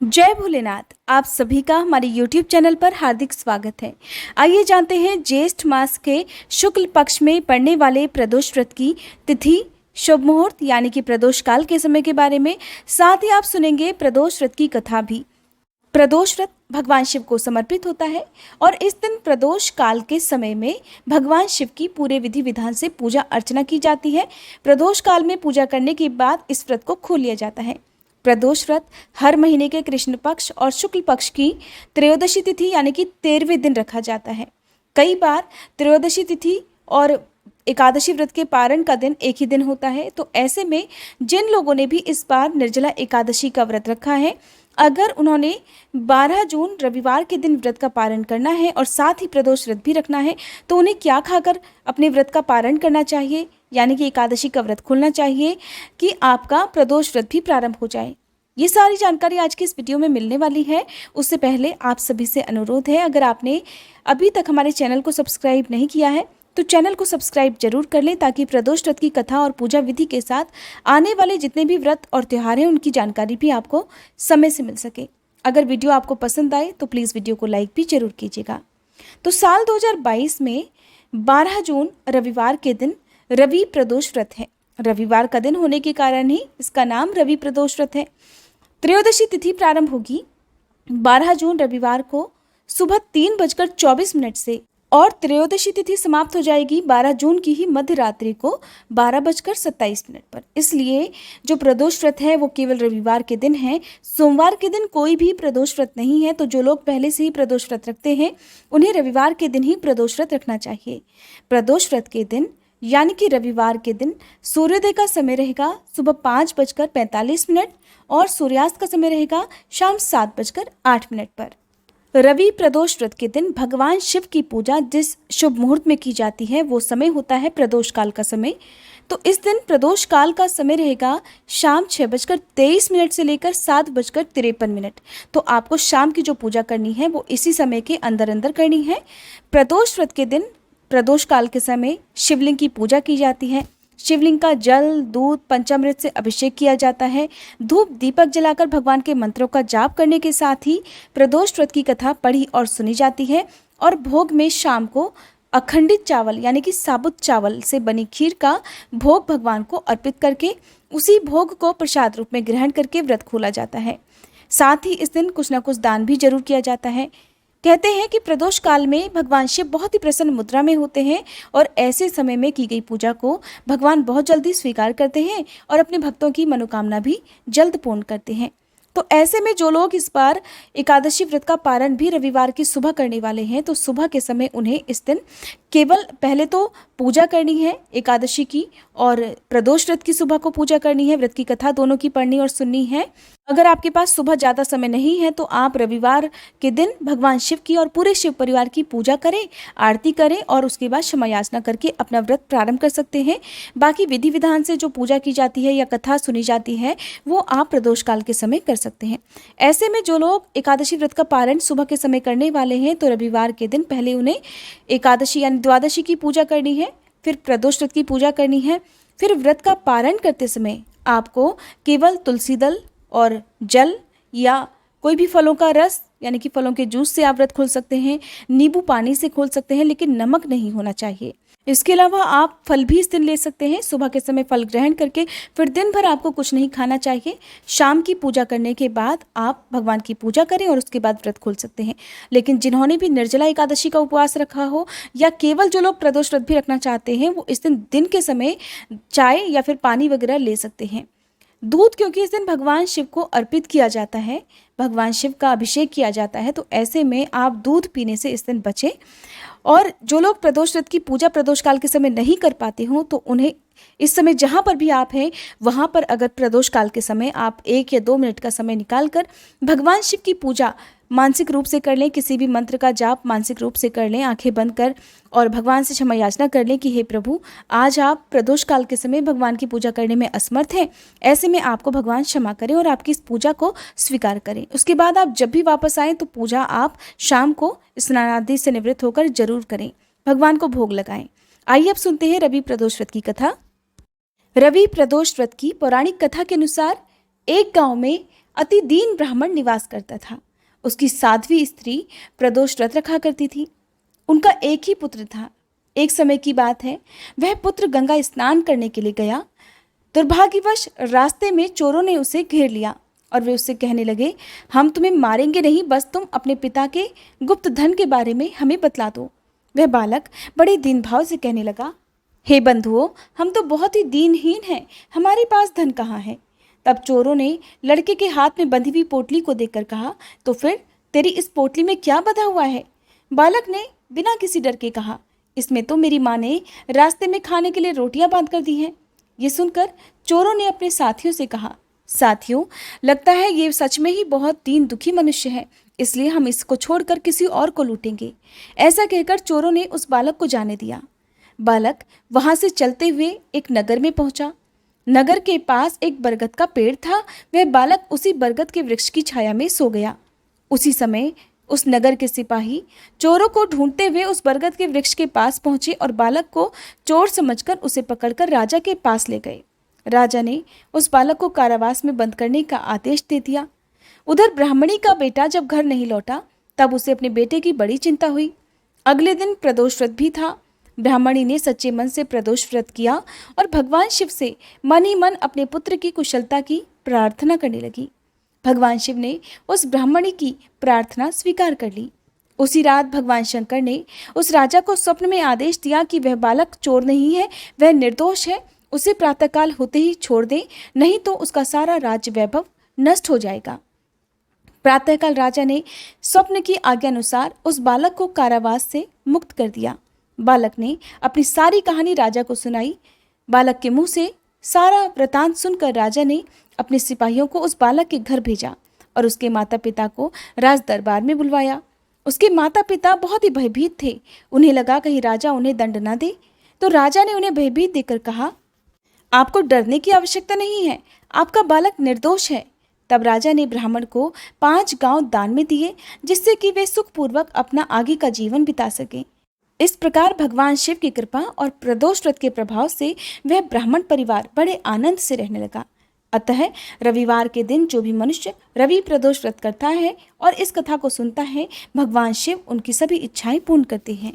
जय भोलेनाथ। आप सभी का हमारे YouTube चैनल पर हार्दिक स्वागत है। आइए जानते हैं ज्येष्ठ मास के शुक्ल पक्ष में पड़ने वाले प्रदोष व्रत की तिथि, शुभ मुहूर्त यानी कि प्रदोष काल के समय के बारे में। साथ ही आप सुनेंगे प्रदोष व्रत की कथा भी। प्रदोष व्रत भगवान शिव को समर्पित होता है और इस दिन प्रदोष काल के समय में भगवान शिव की पूरे विधि विधान से पूजा अर्चना की जाती है। प्रदोष काल में पूजा करने के बाद इस व्रत को खोल लिया जाता है। प्रदोष व्रत हर महीने के कृष्ण पक्ष और शुक्ल पक्ष की त्रयोदशी तिथि यानी कि 13वें दिन रखा जाता है। कई बार त्रयोदशी तिथि और एकादशी व्रत के पारण का दिन एक ही दिन होता है। तो ऐसे में जिन लोगों ने भी इस बार निर्जला एकादशी का व्रत रखा है, अगर उन्होंने 12 जून रविवार के दिन व्रत का पारण करना है और साथ ही प्रदोष व्रत भी रखना है, तो उन्हें क्या खाकर अपने व्रत का पारण करना चाहिए यानी कि एकादशी का व्रत खोलना चाहिए कि आपका प्रदोष व्रत भी प्रारंभ हो जाए। ये सारी जानकारी आज की इस वीडियो में मिलने वाली है। उससे पहले आप सभी से अनुरोध है, अगर आपने अभी तक हमारे चैनल को सब्सक्राइब नहीं किया है तो चैनल को सब्सक्राइब जरूर कर लें, ताकि प्रदोष व्रत की कथा और पूजा विधि के साथ आने वाले जितने भी व्रत और त्यौहार हैं उनकी जानकारी भी आपको समय से मिल सके। अगर वीडियो आपको पसंद आए तो प्लीज़ वीडियो को लाइक भी जरूर कीजिएगा। तो साल 2022 में 12 जून रविवार के दिन रवि प्रदोष व्रत है। रविवार का दिन होने के कारण ही इसका नाम रवि प्रदोष व्रत है। त्रयोदशी तिथि प्रारंभ होगी 12 जून रविवार को सुबह 3:24 से और त्रयोदशी तिथि समाप्त हो जाएगी 12 जून की ही मध्य रात्रि को 12:27 पर। इसलिए जो प्रदोष व्रत है वो केवल रविवार के दिन है। सोमवार के दिन कोई भी प्रदोष व्रत नहीं है। तो जो लोग पहले से ही प्रदोष व्रत रखते हैं उन्हें रविवार के दिन ही प्रदोष व्रत रखना चाहिए। प्रदोष व्रत के दिन यानी कि रविवार के दिन सूर्योदय का समय रहेगा सुबह 5:45 और सूर्यास्त का समय रहेगा शाम 7:08 पर। रवि प्रदोष व्रत के दिन भगवान शिव की पूजा जिस शुभ मुहूर्त में की जाती है वो समय होता है प्रदोष काल का समय। तो इस दिन प्रदोष काल का समय रहेगा शाम 6:23 से लेकर 7:53। तो आपको शाम की जो पूजा करनी है वो इसी समय के अंदर अंदर करनी है। प्रदोष व्रत के दिन प्रदोष काल के समय शिवलिंग की पूजा की जाती है। शिवलिंग का जल, दूध, पंचामृत से अभिषेक किया जाता है। धूप दीपक जलाकर भगवान के मंत्रों का जाप करने के साथ ही प्रदोष व्रत की कथा पढ़ी और सुनी जाती है। और भोग में शाम को अखंडित चावल यानी कि साबुत चावल से बनी खीर का भोग भगवान को अर्पित करके उसी भोग को प्रसाद रूप में ग्रहण करके व्रत खोला जाता है। साथ ही इस दिन कुछ ना कुछ दान भी जरूर किया जाता है। कहते हैं कि प्रदोष काल में भगवान शिव बहुत ही प्रसन्न मुद्रा में होते हैं और ऐसे समय में की गई पूजा को भगवान बहुत जल्दी स्वीकार करते हैं और अपने भक्तों की मनोकामना भी जल्द पूर्ण करते हैं। तो ऐसे में जो लोग इस बार एकादशी व्रत का पारण भी रविवार की सुबह करने वाले हैं, तो सुबह के समय उन्हें इस दिन केवल पहले तो पूजा करनी है एकादशी की और प्रदोष व्रत की सुबह को पूजा करनी है। व्रत की कथा दोनों की पढ़नी और सुननी है। अगर आपके पास सुबह ज़्यादा समय नहीं है तो आप रविवार के दिन भगवान शिव की और पूरे शिव परिवार की पूजा करें, आरती करें और उसके बाद क्षमा याचना करके अपना व्रत प्रारंभ कर सकते हैं। बाकी विधि विधान से जो पूजा की जाती है या कथा सुनी जाती है वो आप प्रदोष काल के समय कर सकते हैं। ऐसे में जो लोग एकादशी व्रत का पारण सुबह के समय करने वाले हैं तो रविवार के दिन पहले उन्हें एकादशी यानी द्वादशी की पूजा करनी है, फिर प्रदोष व्रत की पूजा करनी है। फिर व्रत का पारण करते समय आपको केवल तुलसी दल और जल या कोई भी फलों का रस यानी कि फलों के जूस से आप व्रत खोल सकते हैं, नींबू पानी से खोल सकते हैं, लेकिन नमक नहीं होना चाहिए। इसके अलावा आप फल भी इस दिन ले सकते हैं। सुबह के समय फल ग्रहण करके फिर दिन भर आपको कुछ नहीं खाना चाहिए। शाम की पूजा करने के बाद आप भगवान की पूजा करें और उसके बाद व्रत खोल सकते हैं। लेकिन जिन्होंने भी निर्जला एकादशी का उपवास रखा हो या केवल जो लोग प्रदोष व्रत भी रखना चाहते हैं वो इस दिन के समय चाय या फिर पानी वगैरह ले सकते हैं। दूध क्योंकि इस दिन भगवान शिव को अर्पित किया जाता है, भगवान शिव का अभिषेक किया जाता है, तो ऐसे में आप दूध पीने से इस दिन बचें। और जो लोग प्रदोष व्रत की पूजा प्रदोष काल के समय नहीं कर पाते हों तो उन्हें इस समय जहाँ पर भी आप हैं वहाँ पर अगर प्रदोष काल के समय आप 1 या 2 मिनट का समय निकालकर भगवान शिव की पूजा मानसिक रूप से कर लें, किसी भी मंत्र का जाप मानसिक रूप से कर लें, आंखें बंद कर और भगवान से क्षमा याचना कर लें कि हे प्रभु, आज आप प्रदोष काल के समय भगवान की पूजा करने में असमर्थ हैं। ऐसे में आपको भगवान क्षमा करें और आपकी इस पूजा को स्वीकार करें। उसके बाद आप जब भी वापस आएँ तो पूजा आप शाम को स्नान आदि से निवृत्त होकर जरूर करें, भगवान को भोग लगाएं। आइए अब सुनते हैं रवि प्रदोष व्रत की कथा। रवि प्रदोष व्रत की पौराणिक कथा के अनुसार एक गांव में अति दीन ब्राह्मण निवास करता था। उसकी साध्वी स्त्री प्रदोष व्रत रखा करती थी। उनका एक ही पुत्र था। एक समय की बात है, वह पुत्र गंगा स्नान करने के लिए गया। दुर्भाग्यवश रास्ते में चोरों ने उसे घेर लिया और वे उससे कहने लगे, हम तुम्हें मारेंगे नहीं, बस तुम अपने पिता के गुप्त धन के बारे में हमें बतला दो। वह बालक बड़े दीन भाव से कहने लगा, हे बंधुओं, हम तो बहुत ही दीनहीन हैं, हमारे पास धन कहाँ है। तब चोरों ने लड़के के हाथ में बंधी हुई पोटली को देखकर कहा, तो फिर तेरी इस पोटली में क्या बंधा हुआ है? बालक ने बिना किसी डर के कहा, इसमें तो मेरी माँ ने रास्ते में खाने के लिए रोटियां बांध कर दी हैं। ये सुनकर चोरों ने अपने साथियों से कहा, साथियों, लगता है ये सच में ही बहुत दीन दुखी मनुष्य है, इसलिए हम इसको छोड़कर किसी और को लूटेंगे। ऐसा कहकर चोरों ने उस बालक को जाने दिया। बालक वहां से चलते हुए एक नगर में पहुंचा। नगर के पास एक बरगद का पेड़ था। वह बालक उसी बरगद के वृक्ष की छाया में सो गया। उसी समय उस नगर के सिपाही चोरों को ढूंढते हुए उस बरगद के वृक्ष के पास पहुंचे और बालक को चोर समझकर उसे पकड़कर राजा के पास ले गए। राजा ने उस बालक को कारावास में बंद करने का आदेश दे दिया। उधर ब्राह्मणी का बेटा जब घर नहीं लौटा, तब उसे अपने बेटे की बड़ी चिंता हुई। अगले दिन प्रदोष व्रत भी था। ब्राह्मणी ने सच्चे मन से प्रदोष व्रत किया और भगवान शिव से मन ही मन अपने पुत्र की कुशलता की प्रार्थना करने लगी। भगवान शिव ने उस ब्राह्मणी की प्रार्थना स्वीकार कर ली। उसी रात भगवान शंकर ने उस राजा को स्वप्न में आदेश दिया कि वह बालक चोर नहीं है, वह निर्दोष है, उसे प्रातःकाल होते ही छोड़ दे, नहीं तो उसका सारा राज्य वैभव नष्ट हो जाएगा। प्रातःकाल राजा ने स्वप्न की आज्ञा अनुसार उस बालक को कारावास से मुक्त कर दिया। बालक ने अपनी सारी कहानी राजा को सुनाई। बालक के मुंह से सारा वृतांत सुनकर राजा ने अपने सिपाहियों को उस बालक के घर भेजा और उसके माता पिता को राज दरबार में बुलवाया। उसके माता पिता बहुत ही भयभीत थे। उन्हें लगा कहीं राजा उन्हें दंड न दे, तो राजा ने उन्हें भयभीत देकर कहा, आपको डरने की आवश्यकता नहीं है, आपका बालक निर्दोष है। तब राजा ने ब्राह्मण को 5 गांव दान में दिए, जिससे कि वे सुखपूर्वक अपना आगे का जीवन बिता सकें। इस प्रकार भगवान शिव की कृपा और प्रदोष व्रत के प्रभाव से वह ब्राह्मण परिवार बड़े आनंद से रहने लगा। अतः रविवार के दिन जो भी मनुष्य रवि प्रदोष व्रत करता है और इस कथा को सुनता है, भगवान शिव उनकी सभी इच्छाएं पूर्ण करते हैं।